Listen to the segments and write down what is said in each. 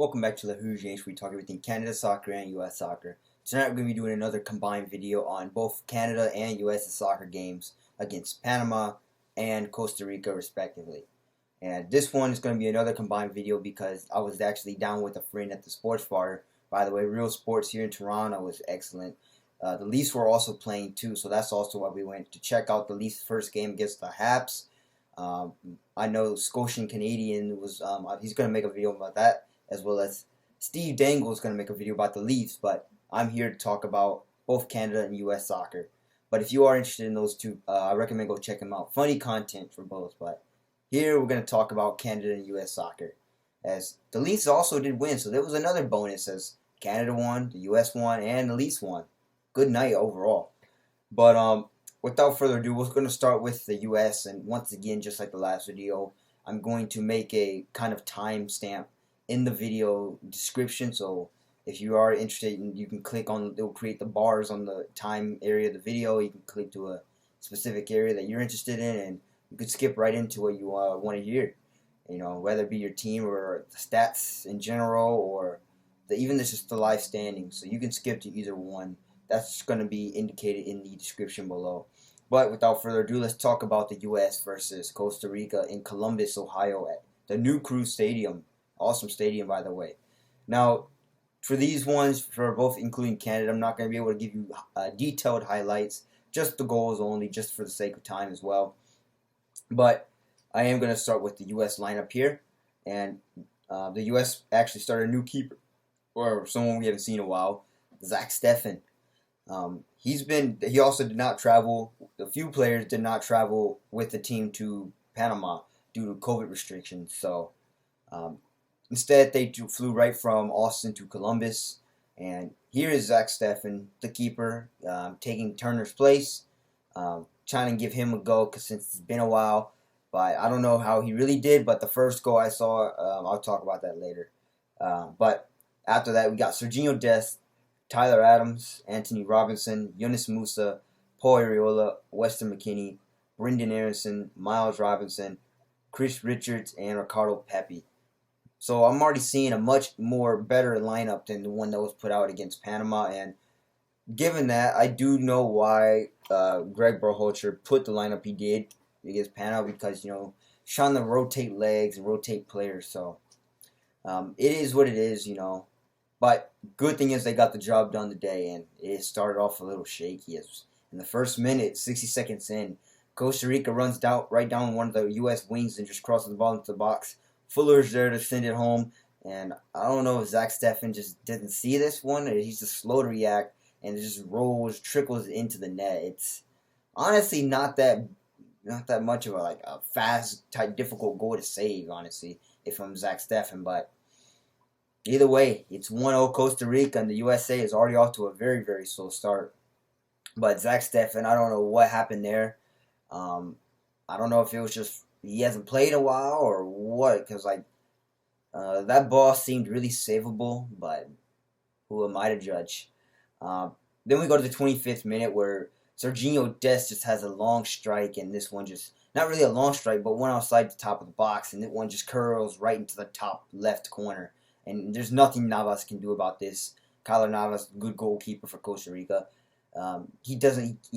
Welcome back to the Yanks, where we talk everything Canada soccer and U.S. soccer. Tonight we're going to be doing another combined video on both Canada and U.S. soccer games against Panama and Costa Rica respectively. And this one is going to be another combined video because I was actually down with a friend at the sports bar. By the way, Real Sports here in Toronto was excellent. The Leafs were also playing too, so that's also why we went to check out the Leafs' first game against the Habs. I know Scotian Canadian was he's going to make a video about that, as well as Steve Dangle is going to make a video about the Leafs, but I'm here to talk about both Canada and U.S. soccer. But if you are interested in those two, I recommend go check them out. Funny content for both, but here we're going to talk about Canada and U.S. soccer, as the Leafs also did win, so there was another bonus as Canada won, the U.S. won, and the Leafs won. Good night overall. But without further ado, we're going to start with the U.S., and once again, just like the last video, I'm going to make a kind of timestamp in the video description, so if you are interested, you can click on, it will create the bars on the time area of the video. You can click to a specific area that you're interested in, and you could skip right into what you want to hear, whether it be your team or the stats in general, or even just the live standings, so you can skip to either one. That's going to be indicated in the description below. But without further ado, let's talk about the U.S. versus Costa Rica in Columbus, Ohio at the New Crew Stadium. Awesome stadium, by the way. Now, for these ones, for both including Canada, I'm not going to be able to give you detailed highlights, just the goals only, just for the sake of time as well. But I am going to start with the U.S. lineup here. And the U.S. actually started a new keeper, or someone we haven't seen in a while, Zach Steffen. He also did not travel. A few players did not travel with the team to Panama due to COVID restrictions. So instead, they flew right from Austin to Columbus. And here is Zach Steffen, the keeper, taking Turner's place, trying to give him a go since it's been a while. But I don't know how he really did. But the first goal I saw, I'll talk about that later. But after that, we got Serginho Dest, Tyler Adams, Anthony Robinson, Yunus Musa, Paul Arriola, Weston McKennie, Brendan Aronson, Miles Robinson, Chris Richards, and Ricardo Pepi. So I'm already seeing a much more better lineup than the one that was put out against Panama. And given that, I do know why Greg Berhalter put the lineup he did against Panama, because, trying to rotate legs and rotate players. So it is what it is, But good thing is they got the job done today, and it started off a little shaky. In the first minute, 60 seconds in, Costa Rica runs right down one of the U.S. wings and just crosses the ball into the box. Fuller's there to send it home, and I don't know if Zach Steffen just didn't see this one, or he's just slow to react, and it just trickles into the net. It's honestly not that much of a fast, type, difficult goal to save, honestly, if I'm Zach Steffen, but either way, it's 1-0 Costa Rica, and the USA is already off to a very, very slow start. But Zach Steffen, I don't know what happened there. I don't know if it was just he hasn't played in a while or what, because that ball seemed really savable, but who am I to judge? Then we go to the 25th minute where Serginho Dest just has a long strike, and this one just, not really a long strike, but one outside the top of the box, and that one just curls right into the top left corner. And there's nothing Navas can do about this. Kyler Navas, good goalkeeper for Costa Rica. He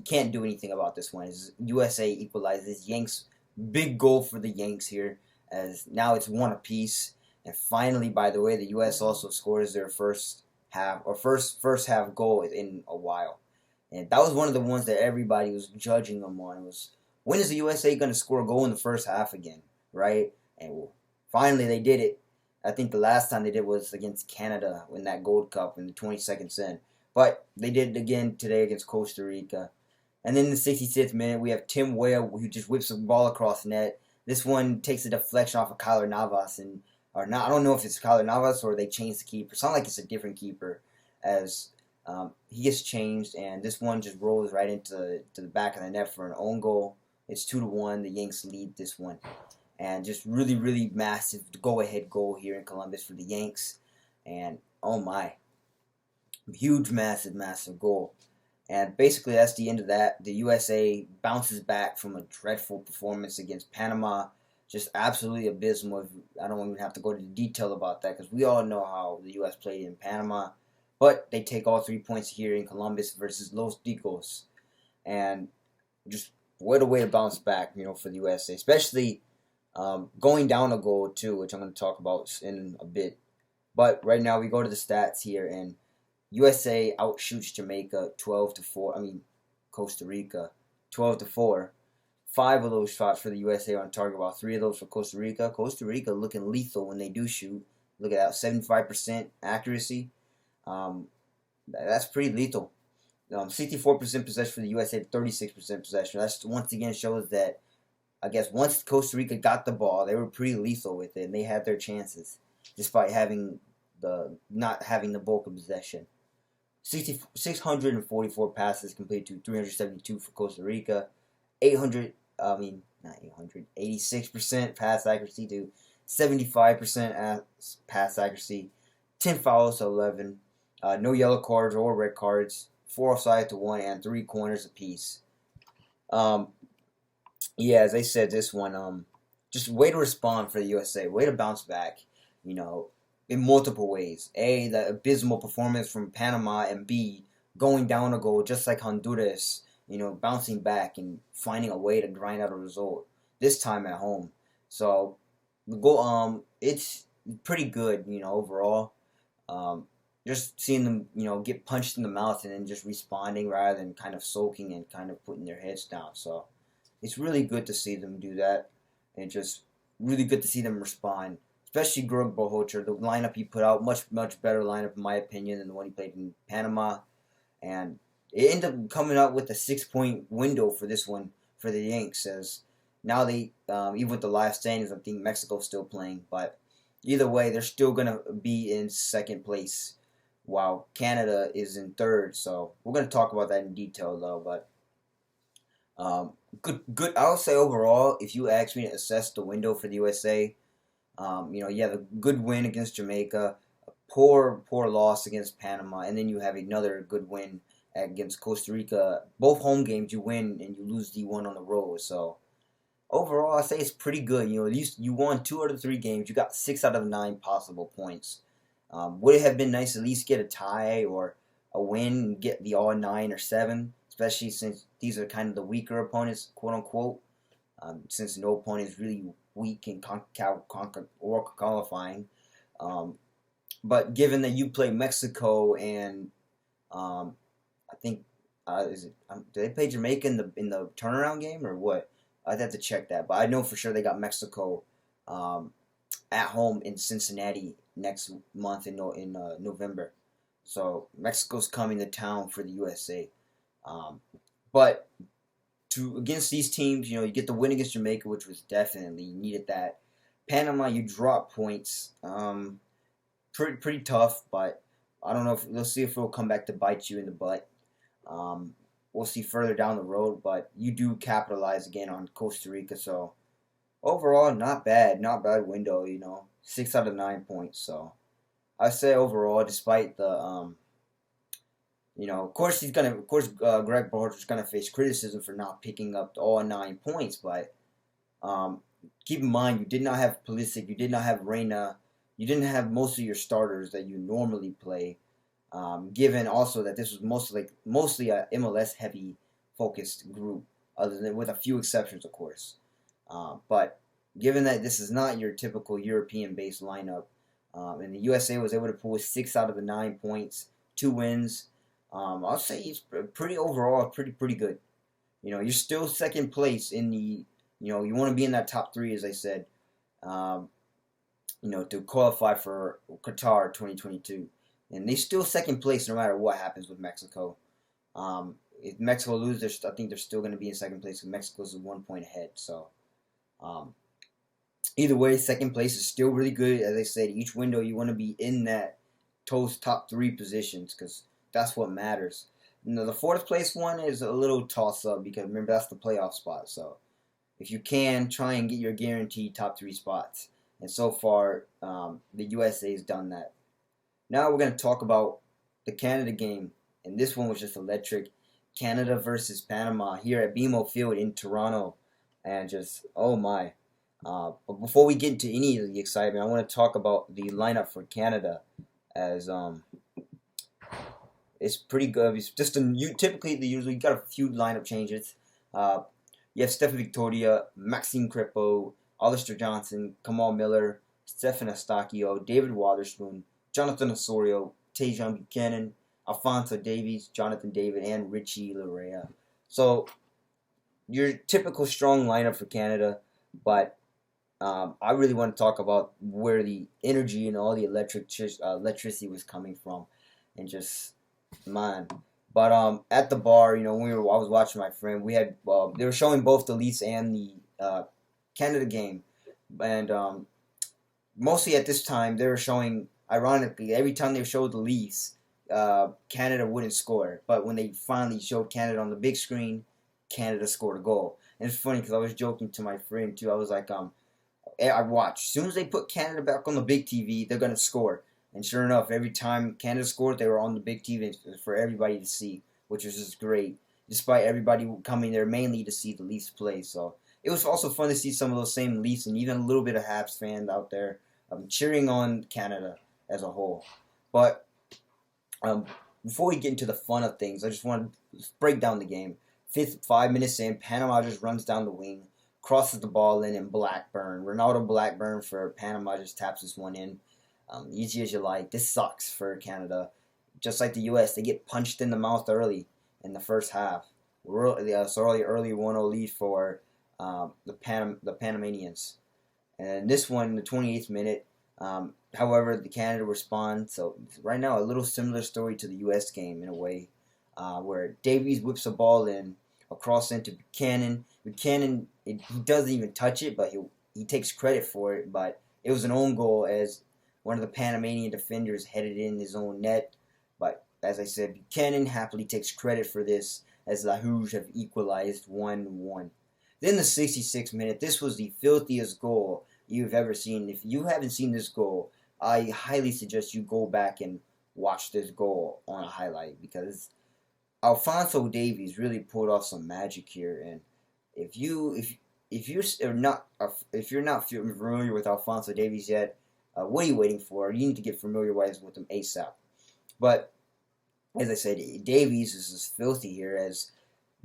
can't do anything about this one. As USA equalizes, Yanks, big goal for the Yanks here, as now it's one apiece. And finally, by the way, the US also scores their first half goal in a while. And that was one of the ones that everybody was judging them on. Was, when is the USA going to score a goal in the first half again, right? And finally they did it. I think the last time they did was against Canada in that Gold Cup in the 22nd in. But they did it again today against Costa Rica. And then in the 66th minute, we have Tim Weah, who just whips the ball across the net. This one takes a deflection off of Kyler Navas. I don't know if it's Kyler Navas or they changed the keeper. It sounds like it's a different keeper, as he gets changed. And this one just rolls right into the back of the net for an own goal. It's 2-1. The Yanks lead this one. And just really, really massive go-ahead goal here in Columbus for the Yanks. And, oh my, huge, massive, massive goal. And basically that's the end of that. The USA bounces back from a dreadful performance against Panama just absolutely abysmal. I don't even have to go into detail about that because we all know how the U.S. played in Panama. But they take all 3 points here in Columbus versus Los Ticos. And just what a way to bounce back, for the USA, especially going down a goal too, which I'm going to talk about in a bit. But right now we go to the stats here, and USA outshoots Jamaica 12-4. Costa Rica 12-4. 5 of those shots for the USA on target, while 3 of those for Costa Rica. Costa Rica looking lethal when they do shoot. Look at that, 75% accuracy. That's pretty lethal. 64% possession for the USA, 36% possession. That's once again shows that, I guess, once Costa Rica got the ball, they were pretty lethal with it, and they had their chances, despite not having the bulk of possession. 644 passes completed to 372 for Costa Rica. 86% pass accuracy to 75% pass accuracy. 10 fouls to 11. No yellow cards or red cards. 4 offside to 1, and 3 corners apiece. As I said, this one, just way to respond for the USA, way to bounce back, in multiple ways. A, the abysmal performance from Panama, and B, going down a goal just like Honduras, bouncing back and finding a way to grind out a result, this time at home. So, the goal, it's pretty good, overall. Just seeing them, get punched in the mouth and then just responding rather than kind of sulking and kind of putting their heads down. So it's really good to see them do that, and just really good to see them respond. Especially Greg Bohocher, the lineup he put out, much better lineup in my opinion than the one he played in Panama, and it ended up coming up with a 6-point window for this one for the Yanks. As now they, even with the live standings, I think Mexico's still playing, but either way, they're still gonna be in second place, while Canada is in third. So we're going to talk about that in detail, though. But good. I would say overall, if you ask me to assess the window for the USA, you have a good win against Jamaica, a poor loss against Panama, and then you have another good win against Costa Rica. Both home games you win, and you lose the one on the road. So overall, I say it's pretty good. At least you won 2 out of 3 games. You got 6 out of 9 possible points. Would it have been nice to at least get a tie or a win and get the all 9 or 7, especially since these are kind of the weaker opponents, quote unquote, since no opponent is really weak in qualifying. But given that you play Mexico and I think did they play Jamaica in the turnaround game or what? I'd have to check that, but I know for sure they got Mexico at home in Cincinnati next month in November. So Mexico's coming to town for the USA. But against these teams, you get the win against Jamaica, which was definitely, you needed that. Panama, you drop points. Pretty tough, but I don't know. We'll see if it'll come back to bite you in the butt. We'll see further down the road, but you do capitalize again on Costa Rica. So overall, not bad window. 6 out of 9 points. So I say overall, despite the of course Greg Berhalter's gonna face criticism for not picking up all 9 points, but keep in mind you did not have Pulisic, you did not have Reina, you didn't have most of your starters that you normally play. Given also that this was mostly a MLS heavy focused group, other than with a few exceptions, of course. But given that this is not your typical European based lineup, and the USA was able to pull 6 out of the 9 points, 2 wins. I'll say it's pretty good. You're still second place in the. You want to be in that top 3, as I said. To qualify for Qatar 2022. And they still second place no matter what happens with Mexico. If Mexico loses, I think they're still going to be in second place because Mexico's 1 point ahead. So, either way, second place is still really good. As I said, each window you want to be in that top 3 positions because that's what matters. The 4th place one is a little toss up because remember that's the playoff spot. So, if you can, try and get your guaranteed top 3 spots. And so far, the USA has done that. Now we're going to talk about the Canada game, and this one was just electric. Canada versus Panama here at BMO Field in Toronto, and just, oh my. But before we get into any of the excitement, I want to talk about the lineup for Canada, as it's pretty good. It's just typically they usually got a few lineup changes. Uh, you have Stephen Victoria, Maxime Crepeau, Alistair Johnson, Kamal Miller, Stephen Eustáquio, David Wotherspoon, Jonathan Osorio, Tajon Buchanan, Alphonso Davies, Jonathan David, and Richie Laryea. So your typical strong lineup for Canada, but I really want to talk about where the energy and all the electricity was coming from, and just man. But at the bar, when I was watching my friend, we had they were showing both the Leafs and the Canada game, and mostly at this time they were showing. Ironically, every time they showed the Leafs, Canada wouldn't score. But when they finally showed Canada on the big screen, Canada scored a goal. And it's funny because I was joking to my friend too. I was like, I watched. As soon as they put Canada back on the big TV, they're gonna score. And sure enough, every time Canada scored, they were on the big TV for everybody to see, which was just great. Despite everybody coming there mainly to see the Leafs play, so it was also fun to see some of those same Leafs and even a little bit of Habs fans out there cheering on Canada as a whole. But before we get into the fun of things, I just want to break down the game. 5 minutes in, Panama just runs down the wing, crosses the ball in, and Ronaldo Blackburn for Panama just taps this one in. Easy as you like. This sucks for Canada. Just like the U.S., they get punched in the mouth early in the first half. Early 1-0 lead for the Panamanians. And this one, in the 28th minute, however, the Canada responds. So right now, a little similar story to the U.S. game in a way, where Davies whips a ball in across into Buchanan. He doesn't even touch it, but he takes credit for it. But it was an own goal as one of the Panamanian defenders headed in his own net. But as I said, Buchanan happily takes credit for this as the Rouge have equalized 1-1. Then the 66th minute, this was the filthiest goal you've ever seen. If you haven't seen this goal, I highly suggest you go back and watch this goal on a highlight, because Alphonso Davies really pulled off some magic here. And if you're not familiar with Alphonso Davies yet, what are you waiting for? You need to get familiar with him ASAP. But as I said, Davies is just filthy here. As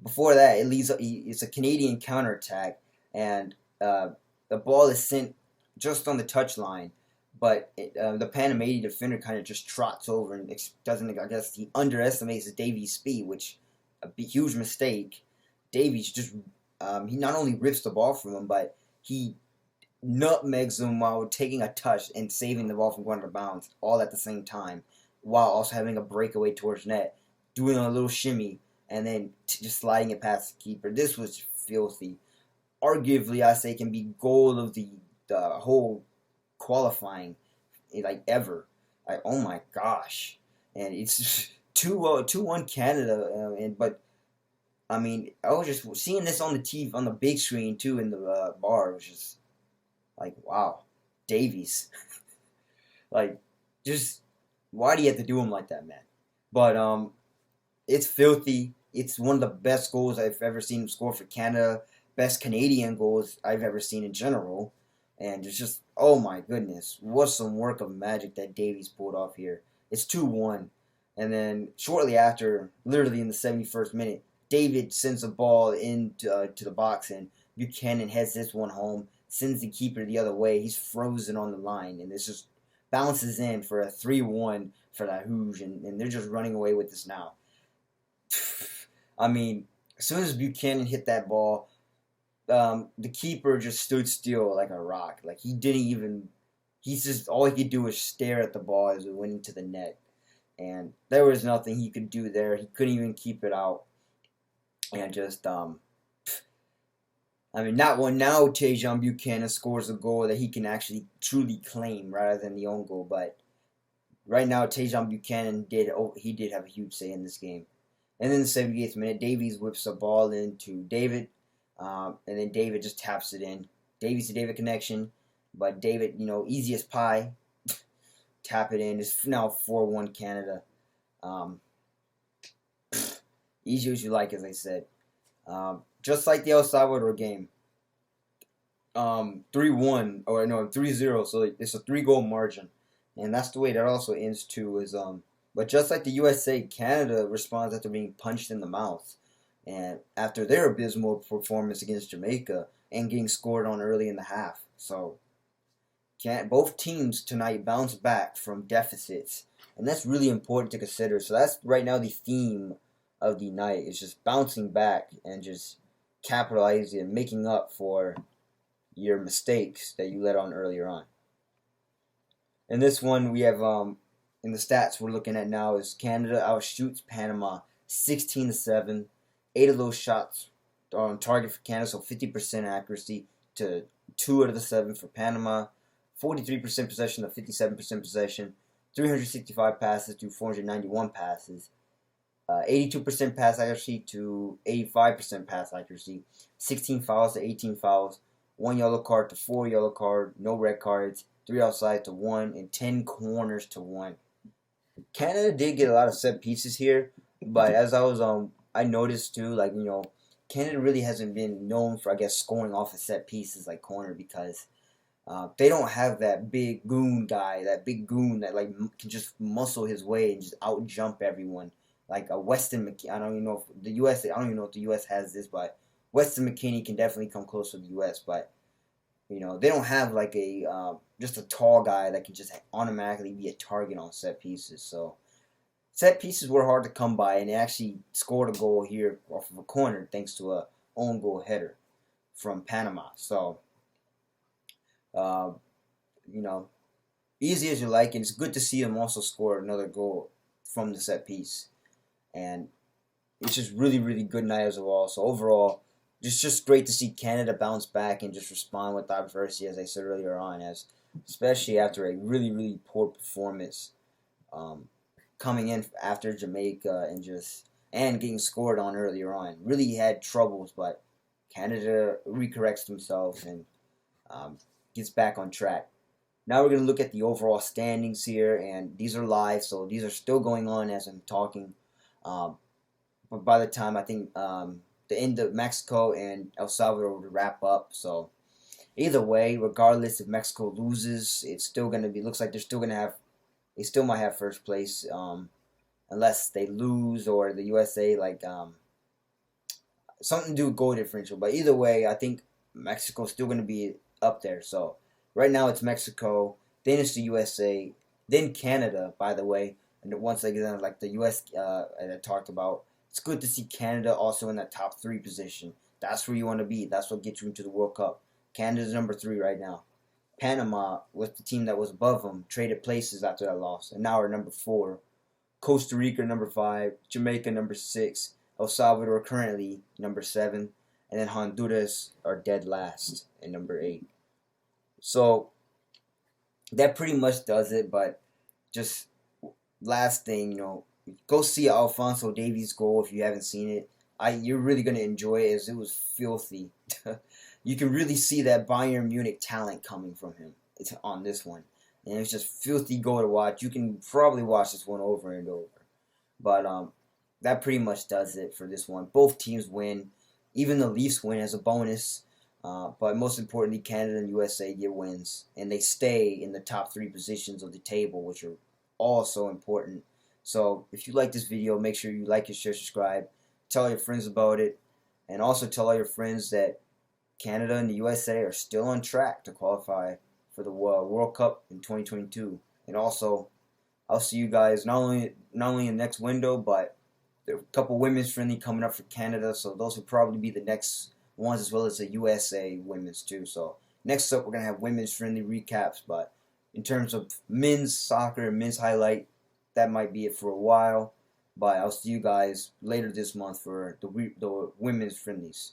before that, it's a Canadian counterattack, and the ball is sent just on the touchline, but the Panamanian defender kind of just trots over and doesn't. I guess he underestimates Davies' speed, which a huge mistake. Davies just he not only rips the ball from him, but he nutmegs him while taking a touch and saving the ball from going out of bounds, all at the same time, while also having a breakaway towards net, doing a little shimmy, and then just sliding it past the keeper. This was filthy. Arguably, I say, can be goal of the whole qualifying, like, ever. Like, oh my gosh. And it's 2-1 Canada. But I mean, I was just seeing this on the TV, on the big screen too, in the bar. It was just like, wow, Davies. Like, just why do you have to do him like that, man? But it's filthy. It's one of the best goals I've ever seen him score for Canada. Best Canadian goals I've ever seen in general. And it's just, oh my goodness, what some work of magic that Davies pulled off here. It's 2-1. And then shortly after, literally in the 71st minute, David sends a ball into to the box, and Buchanan heads this one home, sends the keeper the other way. He's frozen on the line, and this just bounces in for a 3-1 for La Rouge, and they're just running away with this now. I mean, as soon as Buchanan hit that ball, the keeper just stood still like a rock. Like, all he could do was stare at the ball as it went into the net. And there was nothing he could do there. He couldn't even keep it out. And just, I mean, not one now. Tajon Buchanan scores a goal that he can actually truly claim rather than the own goal. But right now, Tajon Buchanan did have a huge say in this game. And then the 78th minute, Davies whips a ball into David, and then David just taps it in. Davies to David connection, but David, easy as pie, tap it in. It's now 4-1 Canada. Easy as you like, as I said. Just like the El Salvador game, 3-1 or no 3-0. So it's a 3-goal margin, and that's the way that also ends too. But just like the USA, Canada responds after being punched in the mouth, and after their abysmal performance against Jamaica and getting scored on early in the half. So can both teams tonight bounce back from deficits, and that's really important to consider. So that's right now the theme of the night is just bouncing back and just capitalizing and making up for your mistakes that you let on earlier on. In this one, we have in the stats we're looking at now is Canada outshoots Panama 16-7. 8 of those shots are on target for Canada, so 50% accuracy to 2 out of the 7 for Panama. 43% possession to 57% possession. 365 passes to 491 passes. 82% pass accuracy to 85% pass accuracy. 16 fouls to 18 fouls. 1 yellow card to 4 yellow card. No red cards. 3 outside to 1. And 10 corners to 1. Canada did get a lot of set pieces here. But as I noticed too, Canada really hasn't been known for, I guess, scoring off of set pieces like corner because they don't have that big goon guy, that can just muscle his way and just out jump everyone. Like a Weston McKinney. I don't even know if the US has this, but Weston McKinney can definitely come close to the US. But they don't have like just a tall guy that can just automatically be a target on set pieces. So set pieces were hard to come by, and they actually scored a goal here off of a corner thanks to a own goal header from Panama. So easy as you like, and it's good to see them also score another goal from the set piece. And it's just really, really good night as well. So overall, it's just great to see Canada bounce back and just respond with adversity, as I said earlier on, especially after a really, really poor performance coming in after Jamaica and getting scored on earlier on. Really had troubles, but Canada recorrects themselves and gets back on track. Now we're going to look at the overall standings here, and these are live, so these are still going on as I'm talking. But by the time I think the end of Mexico and El Salvador will wrap up, so either way, regardless if Mexico loses, it's still going to be, looks like they still might have first place, unless they lose or the USA, something to do with goal differential. But either way, I think Mexico's still going to be up there. So right now it's Mexico, then it's the USA, then Canada, by the way. And once again, like the US that I talked about, it's good to see Canada also in that top 3 position. That's where you want to be. That's what gets you into the World Cup. Canada's number 3 right now. Panama was the team that was above them, traded places after that loss, and now are number 4. Costa Rica number 5, Jamaica number 6, El Salvador currently number 7, and then Honduras are dead last in number 8. So that pretty much does it. But just last thing, go see Alphonso Davies' goal if you haven't seen it. You're really gonna enjoy it, as it was filthy. You can really see that Bayern Munich talent coming from him. It's on this one, and it's just filthy goal to watch. You can probably watch this one over and over. But that pretty much does it for this one. Both teams win. Even the Leafs win as a bonus. But most importantly, Canada and USA get wins, and they stay in the top 3 positions of the table, which are also important. So if you like this video, make sure you like it, share, subscribe, tell your friends about it, and also tell all your friends that Canada and the USA are still on track to qualify for the World Cup in 2022. And also, I'll see you guys not only in the next window, but there are a couple women's friendly coming up for Canada, so those will probably be the next ones, as well as the USA women's too. So next up, we're going to have women's friendly recaps, but in terms of men's soccer and men's highlight, that might be it for a while. But I'll see you guys later this month for the women's friendlies.